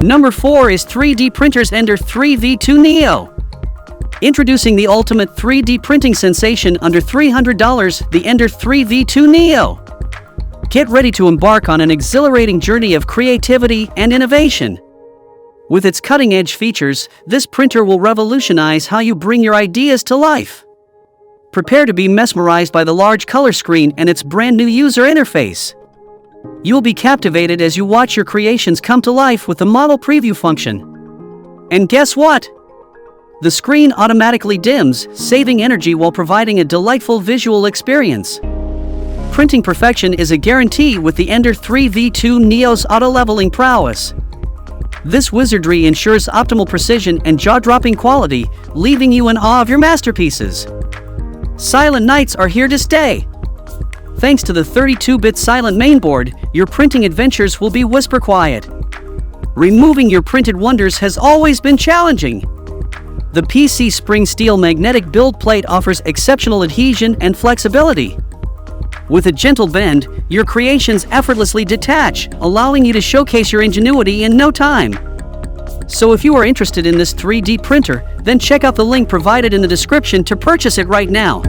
Number 4 is 3D Printers Ender 3v2 Neo. Introducing the ultimate 3D printing sensation under $300, the Ender 3v2 Neo. Get ready to embark on an exhilarating journey of creativity and innovation. With its cutting-edge features, this printer will revolutionize how you bring your ideas to life. Prepare to be mesmerized by the large color screen and its brand new user interface. You'll be captivated as you watch your creations come to life with the model preview function. And guess what? The screen automatically dims, saving energy while providing a delightful visual experience. Printing perfection is a guarantee with the Ender 3v2 Neo's auto-leveling prowess. This wizardry ensures optimal precision and jaw-dropping quality, leaving you in awe of your masterpieces. Silent nights are here to stay. Thanks to the 32-bit silent mainboard, your printing adventures will be whisper quiet. Removing your printed wonders has always been challenging. The PC Spring Steel magnetic build plate offers exceptional adhesion and flexibility. With a gentle bend, your creations effortlessly detach, allowing you to showcase your ingenuity in no time. So if you are interested in this 3D printer, then check out the link provided in the description to purchase it right now.